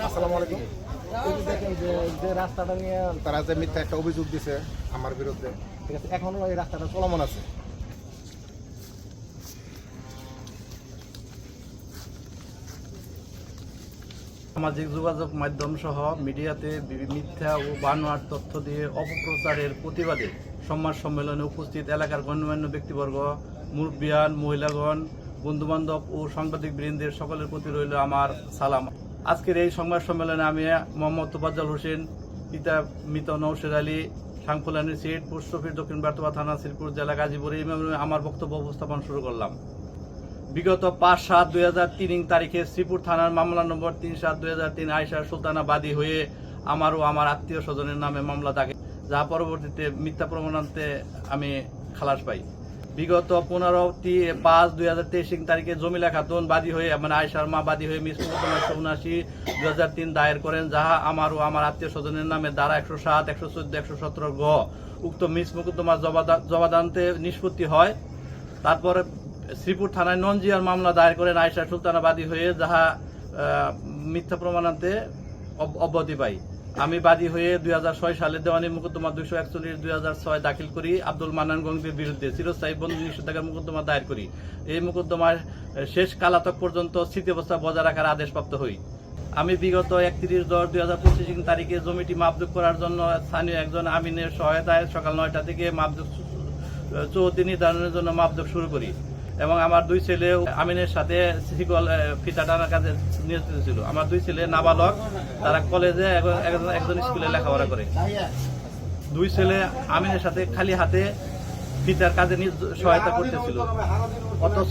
আসসালামু আলাইকুম। দেখেন যে রাস্তাটা নিয়ে তারা যে মিথ্যা একটা অভিযোগ দিছে আমার বিরুদ্ধে, ঠিক আছে, এখনো এই রাস্তাটা চলমান আছে। সামাজিক যোগাযোগ মাধ্যম সহ মিডিয়াতে মিথ্যা ও বানোয়ার তথ্য দিয়ে অপপ্রচারের প্রতিবাদে সংবাদ সম্মেলনে উপস্থিত এলাকার গণ্যমান্য ব্যক্তিবর্গ, মুরব্বিয়ান, মহিলাগণ, বন্ধুবান্ধব ও সাংবাদিকবৃন্দের সকলের প্রতি রইল আমার সালাম। আজকের এই সংবাদ সম্মেলনে আমি মোহাম্মদ তোফাজ্জল হোসেন, পিতা মৃত নওশের আলী, সাংফুলানি সিট, পোস্ট অফিস, দক্ষিণ বার্তবা থানা, শ্রীপুর জেলা, গাজীপুর, এই আমার বক্তব্য উপস্থাপন শুরু করলাম। বিগত 5/7/2003 তারিখে শ্রীপুর থানার মামলা নম্বর 3/7/2003 আয়েশা সুলতানা বাদী হয়ে আমার ও আমার আত্মীয় স্বজনের নামে মামলা দাগে, যা পরবর্তীতে মিথ্যা প্রমাণান্তে আমি খালাস পাই। বিগত 15/5/2023 তারিখে জমিলা খাতুন বাদী হয়ে মানে আয়েশার মা বাদী হয়ে মিস মোকদ্দমা 79/2003 দায়ের করেন, যাহা আমার ও আমার আত্মীয় স্বজনের নামে ধারা 107, 114, 117 গ উক্ত মিস মোকদ্দমার জবাদান্তে নিষ্পত্তি হয়। তারপরে শ্রীপুর থানায় ননজিয়ার মামলা দায়ের করেন আয়েশা সুলতানা বাদী হয়ে, যাহা মিথ্যা প্রমাণান্তে অব্যাহতি পাই। আমি বাদী হয়ে 2006 সালে দেওয়ানি মোকদ্দমা 241/2006 দাখিল করি আব্দুল মান্নান গঙ্গির বিরুদ্ধে চিরস্থায়ী বন্দী নিষেধাজ্ঞার মোকদ্দমা দায়ের করি। এই মোকদ্দমার শেষ কালাতক পর্যন্ত স্থিতাবস্থা বজায় রাখার আদেশপ্রাপ্ত হই। আমি বিগত 31/10/2025 তারিখে জমিটি মাপজোক করার জন্য স্থানীয় একজন আমিনের সহায়তায় সকাল 9টা থেকে মাপজোক চৌহদ্দি নির্ধারণের জন্য মাপজোক শুরু করি এবং আমার দুই ছেলে আমিনের সাথে শিকল ফিতা টানার কাজে নিয়োজিত ছিল। আমার দুই ছেলে নাবালক, তারা কলেজে একজন স্কুলে লেখাপড়া করে। দুই ছেলে আমিনের সাথে খালি হাতে ফিতার কাজে সহায়তা করতেছিল। অথচ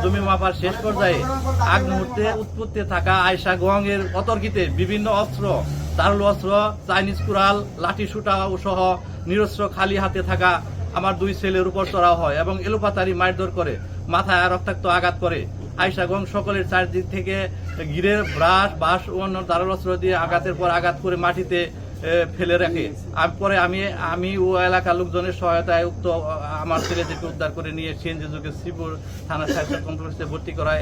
জমি মাপার শেষ পর্যায়ে আগ মুহূর্তে উৎপত্তি থাকা আয়েশা গংয়ের অতর্কিতে বিভিন্ন অস্ত্র, ধারালো অস্ত্র, চাইনিজ কুড়াল, লাঠি সুটা সহ নিরস্ত্র খালি হাতে থাকা আমার দুই ছেলের উপর চড়াও হয় এবং এলোপাতারি মারধর করে, মাথায় রক্তাক্ত আঘাত করে। আয়েশা গং সকলের চারদিক থেকে ঘিরে ব্রাশ, বাঁশ ও অন্য ধারালো অস্ত্র দিয়ে আঘাতের পর আঘাত করে মাটিতে ফেলে রাখে। পরে আমি ও এলাকার লোকজনের সহায়তায় উক্ত আমার ছেলেদেরকে উদ্ধার করে নিয়ে সিএনজি যোগে শ্রীপুর থানা স্বাস্থ্য কমপ্লেক্সে ভর্তি করায়।